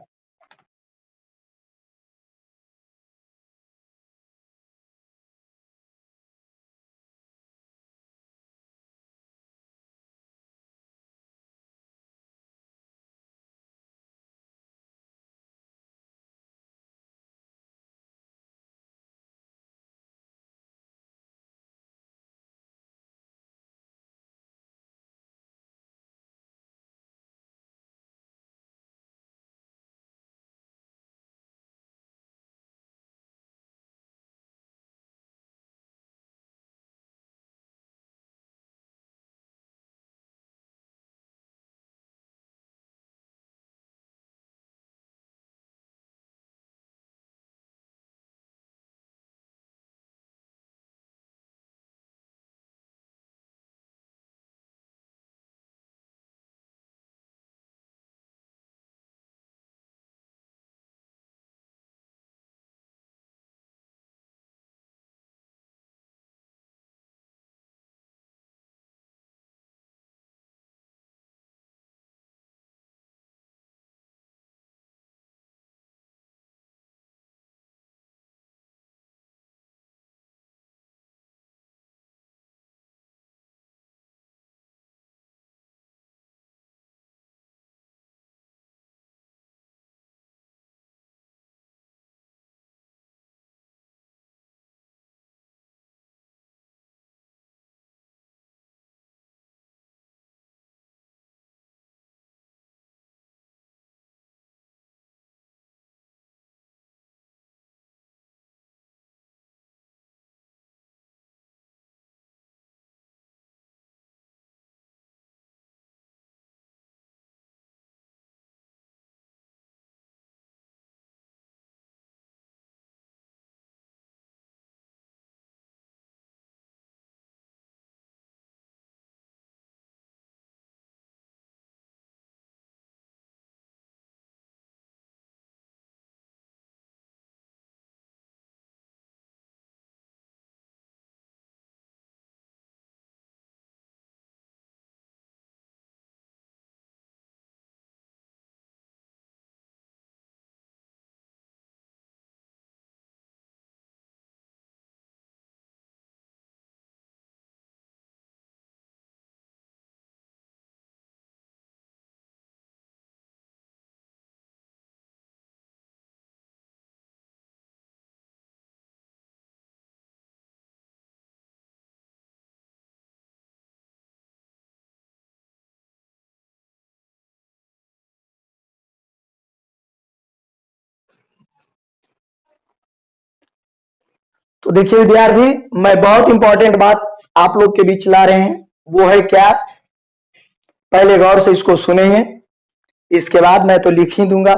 तो देखिए विद्यार्थी, मैं बहुत इंपॉर्टेंट बात आप लोग के बीच ला रहे हैं। वो है क्या? पहले गौर से इसको सुनेंगे, इसके बाद मैं तो लिख ही दूंगा।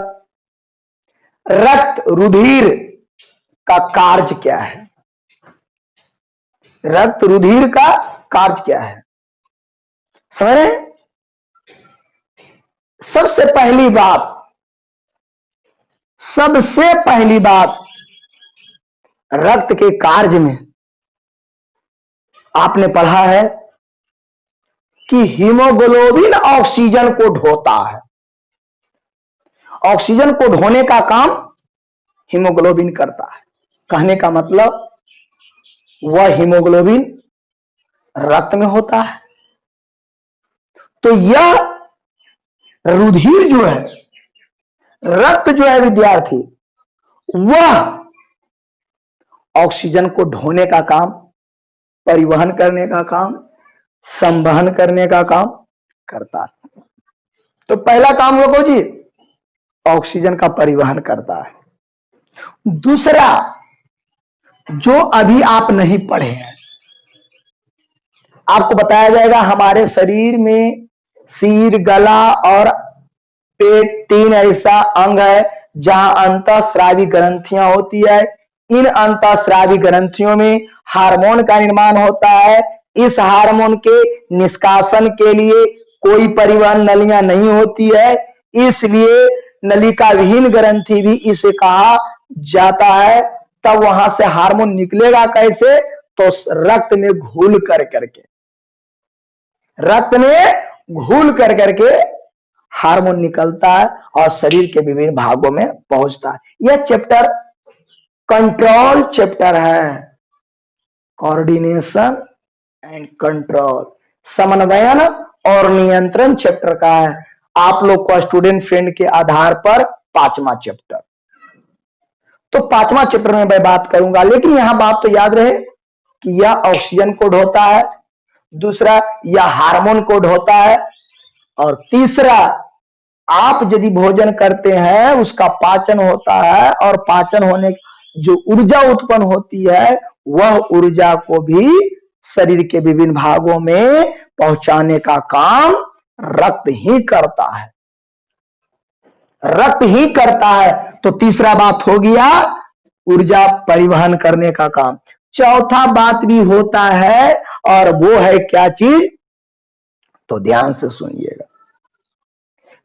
रक्त रुधिर का कार्य क्या है? रक्त रुधिर का कार्य क्या है, समझ रहे हैं? सबसे पहली बात रक्त के कार्य में आपने पढ़ा है कि हीमोग्लोबिन ऑक्सीजन को ढोता है। ऑक्सीजन को ढोने का काम हीमोग्लोबिन करता है। कहने का मतलब वह हीमोग्लोबिन रक्त में होता है। तो यह रुधिर जो है, रक्त जो है विद्यार्थी, वह ऑक्सीजन को ढोने का काम, परिवहन करने का काम, संवहन करने का काम करता है। तो पहला काम लोगों जी, ऑक्सीजन का परिवहन करता है। दूसरा, जो अभी आप नहीं पढ़े हैं, आपको बताया जाएगा हमारे शरीर में सिर, गला और पेट, 3 ऐसा अंग है जहां अंतःस्रावी ग्रंथियां होती है। इन अंतःस्रावी ग्रंथियों में हार्मोन का निर्माण होता है। इस हार्मोन के निष्कासन के लिए कोई परिवहन नलियां नहीं होती है, इसलिए नलिका विहीन ग्रंथि भी इसे कहा जाता है। तब वहां से हार्मोन निकलेगा कैसे? तो रक्त में घुल कर करके, रक्त में घुल कर करके हार्मोन निकलता है और शरीर के विभिन्न भागों में पहुंचता है। यह चैप्टर कंट्रोल चैप्टर है, कोऑर्डिनेशन एंड कंट्रोल, समन्वयन और नियंत्रण चैप्टर का है। आप लोग को स्टूडेंट फ्रेंड के आधार पर 5वां चैप्टर, तो 5वां चैप्टर में मैं बात करूंगा। लेकिन यहां बात तो याद रहे कि यह ऑक्सीजन कोड होता है, दूसरा यह हार्मोन कोड होता है, और तीसरा आप यदि भोजन करते हैं उसका पाचन होता है, और पाचन होने जो ऊर्जा उत्पन्न होती है वह ऊर्जा को भी शरीर के विभिन्न भागों में पहुंचाने का काम रक्त ही करता है, रक्त ही करता है। तो तीसरा बात हो गया ऊर्जा परिवहन करने का काम। चौथा बात भी होता है, और वो है क्या चीज? तो ध्यान से सुनिएगा।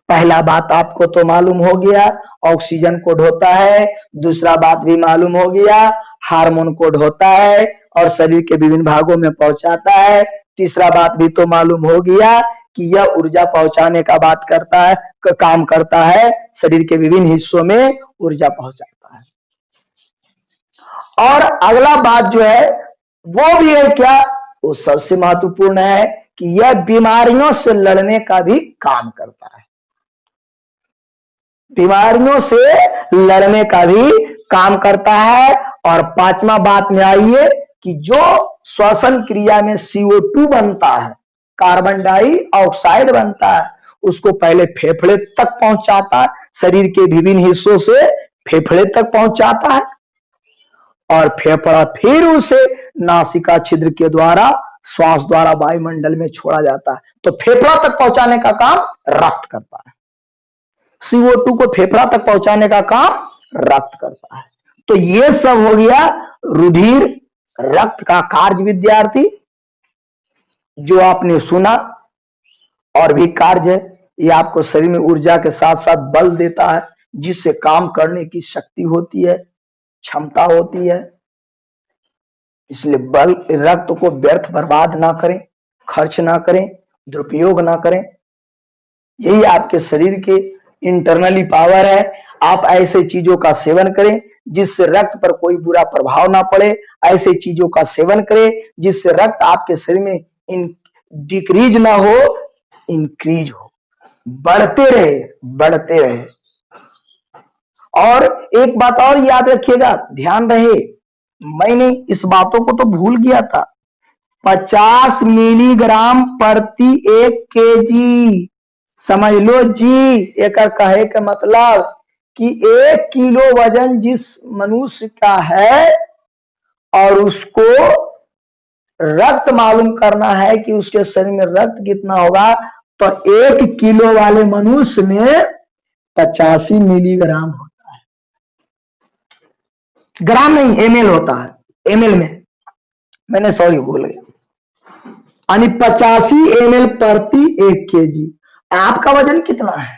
पहला बात आपको तो मालूम हो गया, ऑक्सीजन कोड होता है। दूसरा बात भी मालूम हो गया, हार्मोन कोड होता है और शरीर के विभिन्न भागों में पहुंचाता है। तीसरा बात भी तो मालूम हो गया कि यह ऊर्जा पहुंचाने का बात करता है, काम करता है, शरीर के विभिन्न हिस्सों में ऊर्जा पहुंचाता है। और अगला बात जो है वो भी है क्या? वो सबसे महत्वपूर्ण है कि यह बीमारियों से लड़ने का भी काम करता है, बीमारियों से लड़ने का भी काम करता है। और 5वां बात में आइए कि जो श्वसन क्रिया में CO2 बनता है, कार्बन डाइऑक्साइड बनता है, उसको पहले फेफड़े तक पहुंचाता है, शरीर के विभिन्न हिस्सों से फेफड़े तक पहुंचाता है, और फेफड़ा फिर उसे नासिका छिद्र के द्वारा, श्वास द्वारा वायुमंडल में छोड़ा जाता है। तो फेफड़ा तक पहुंचाने का काम रक्त करता है, CO2 को फेफड़ा तक पहुंचाने का काम रक्त करता है। तो ये सब हो गया रुधिर, रक्त का कार्य विद्यार्थी, जो आपने सुना। और भी कार्य है, ये आपको शरीर में ऊर्जा के साथ साथ बल देता है, जिससे काम करने की शक्ति होती है, क्षमता होती है। इसलिए बल, रक्त को व्यर्थ बर्बाद ना करें, खर्च ना करें, दुरुपयोग ना करें। यही आपके शरीर के इंटरनली पावर है। आप ऐसे चीजों का सेवन करें जिससे रक्त पर कोई बुरा प्रभाव ना पड़े, ऐसे चीजों का सेवन करें जिससे रक्त आपके शरीर में डिक्रीज ना हो, इंक्रीज हो, बढ़ते रहे, बढ़ते रहे। और एक बात और याद रखिएगा, ध्यान रहे, मैंने इस बातों को तो भूल गया था, 50 मिलीग्राम प्रति 1 केजी, समझ लो जी। एक कहे का मतलब कि 1 किलो वजन जिस मनुष्य का है और उसको रक्त मालूम करना है कि उसके शरीर में रक्त कितना होगा, तो 1 किलो वाले मनुष्य में 85 मिलीग्राम होता है। ग्राम नहीं, एमएल होता है, एमएल में, मैंने सॉरी भूल गया, यानी 85 ml प्रति 1 kg। आपका वजन कितना है?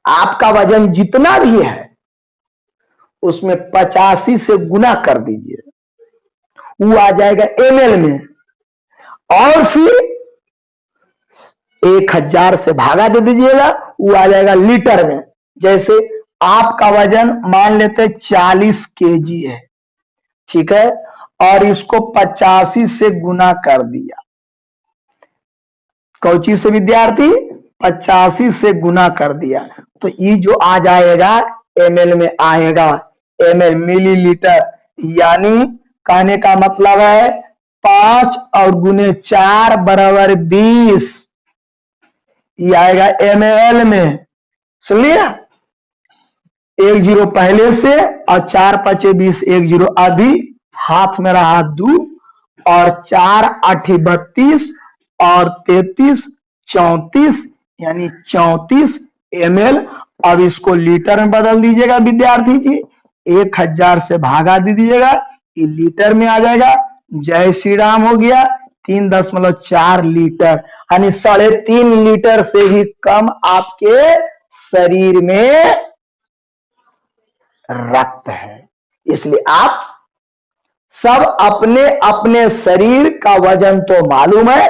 आपका वजन जितना भी है उसमें 85 से गुना कर दीजिए, वो आ जाएगा ml में, और फिर 1000 से भागा दे दीजिएगा, वो आ जाएगा लीटर में। जैसे आपका वजन मान लेते 40 kg है, ठीक है, और इसको 85 से गुना कर दिया, कौची से विद्यार्थी, 85 से गुना कर दिया, तो ये जो आ जाएगा ml में आएगा, ml मिलीलीटर, यानी कहने का मतलब है 5 और गुने 4 बराबर 20, ये आएगा ml में। सुन लिया, 1 0 पहले से और 4 5 20, 1 0 अभी हाथ में रहा 2 और 4 8 32 और 33 34, यानी 34 ml। अब इसको लीटर में बदल दीजिएगा विद्यार्थी जी, 1000 से भागा दे दीजिएगा, ये लीटर में आ जाएगा। जय श्री राम हो गया, 3.4 लीटर, यानी 3.5 लीटर से भी कम आपके शरीर में रक्त है। इसलिए आप सब अपने अपने शरीर का वजन तो मालूम है।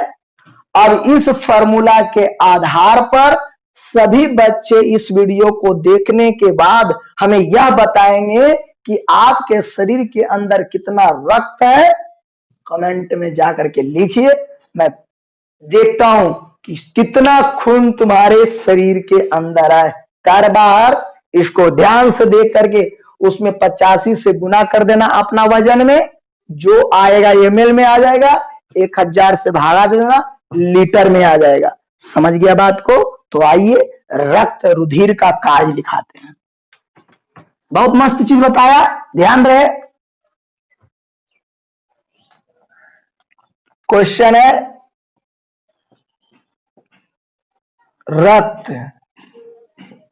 अब इस फॉर्मूला के आधार पर सभी बच्चे इस वीडियो को देखने के बाद हमें यह बताएंगे कि आपके शरीर के अंदर कितना रक्त है। कमेंट में जाकर के लिखिए, मैं देखता हूं कि कितना खून तुम्हारे शरीर के अंदर है। कर बाहर, इसको ध्यान से देख करके उसमें 85 से गुना कर देना अपना वजन में, जो आएगा ml में आ जाएगा, 1000 से भागा देना, लीटर में आ जाएगा। समझ गया बात को? तो आइए रक्त रुधिर का कार्य दिखाते हैं। बहुत मस्त चीज बताया, ध्यान रहे। क्वेश्चन है, रक्त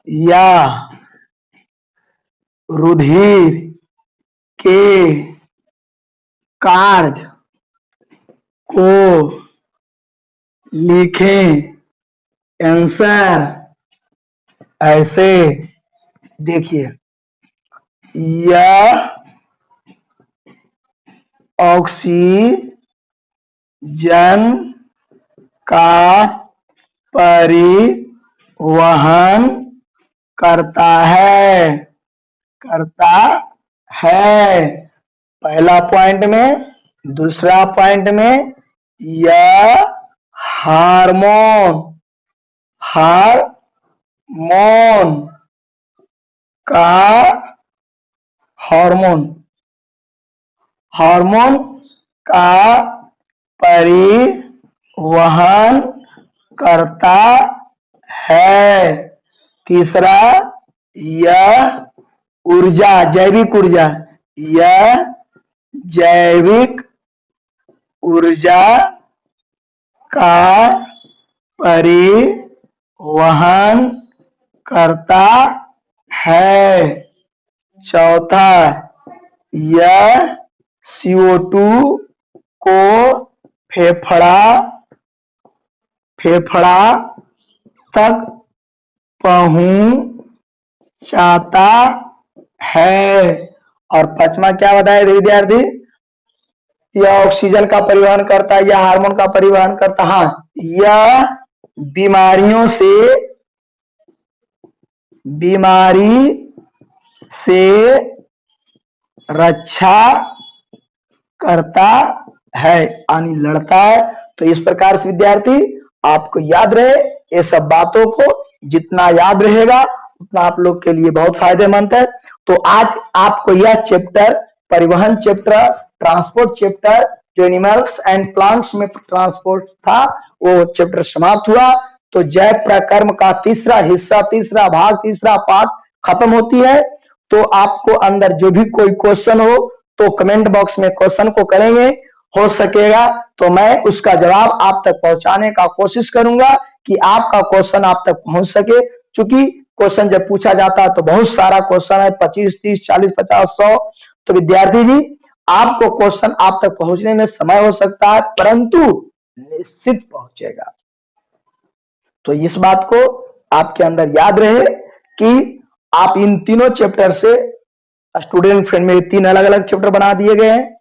या रुधिर के कार्य को लिखें। आंसर ऐसे देखिए, यह ऑक्सीजन का परिवहन करता है, पहला पॉइंट में। दूसरा पॉइंट में, यह हार्मोन का परिवहन करता है। तीसरा, यह ऊर्जा, जैविक ऊर्जा, यह जैविक ऊर्जा का परिवहन करता है। चौथा, यह CO2 को फेफड़ा तक पहुंचाता है। और पांचवा क्या बताया विद्यार्थी? यह ऑक्सीजन का परिवहन करता है, यह हार्मोन का परिवहन करता है। हाँ, यह बीमारी से रक्षा करता है, यानी लड़ता है। तो इस प्रकार से विद्यार्थी आपको याद रहे, ये सब बातों को जितना याद रहेगा उतना आप लोग के लिए बहुत फायदेमंद है। तो आज आपको यह चैप्टर, परिवहन चैप्टर, ट्रांसपोर्ट चैप्टर, जो एनिमल्स एंड प्लांट्स में ट्रांसपोर्ट था, वो चैप्टर समाप्त हुआ। तो जय प्रकर्म का तीसरा हिस्सा, तीसरा भाग, तीसरा पार्ट खत्म होती है। तो आपको अंदर जो भी कोई क्वेश्चन हो तो कमेंट बॉक्स में क्वेश्चन को करेंगे, हो सकेगा तो मैं उसका जवाब आप तक पहुंचाने का कोशिश करूंगा कि आपका क्वेश्चन आप तक पहुंच सके। क्योंकि क्वेश्चन जब पूछा जाता है तो बहुत सारा क्वेश्चन है, 25, 30, 40, 50, 100। तो विद्यार्थी जी, आपको क्वेश्चन आप तक पहुंचने में समय हो सकता है, परंतु निश्चित पहुंचेगा। तो इस बात को आपके अंदर याद रहे कि आप इन तीनों चैप्टर से, स्टूडेंट फ्रेंड में 3 अलग अलग चैप्टर बना दिए गए हैं।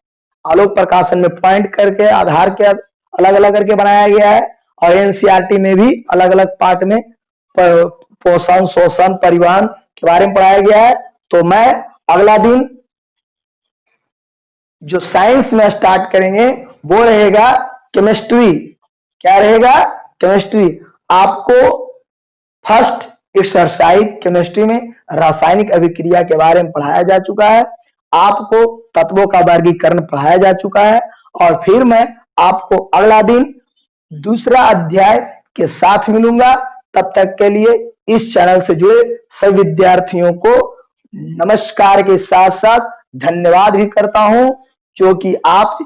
आलोक प्रकाशन में पॉइंट करके, आधार के अलग अलग करके बनाया गया है, और एनसीईआरटी में भी अलग अलग पार्ट में पोषण, शोषण, परिवहन के बारे में पढ़ाया गया है। तो मैं अगला दिन जो साइंस में स्टार्ट करेंगे वो रहेगा केमिस्ट्री। क्या रहेगा? केमिस्ट्री। आपको फर्स्ट एक्सरसाइज केमिस्ट्री में रासायनिक अभिक्रिया के बारे में पढ़ाया जा चुका है, आपको तत्वों का वर्गीकरण पढ़ाया जा चुका है, और फिर मैं आपको अगला दिन दूसरा अध्याय के साथ मिलूंगा। तब तक के लिए इस चैनल से जुड़े सभी विद्यार्थियों को नमस्कार के साथ साथ धन्यवाद भी करता हूं, जो कि आप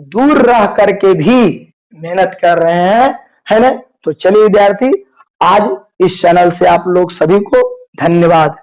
दूर रह करके भी मेहनत कर रहे हैं, है ना। तो चलिए विद्यार्थी, आज इस चैनल से आप लोग सभी को धन्यवाद।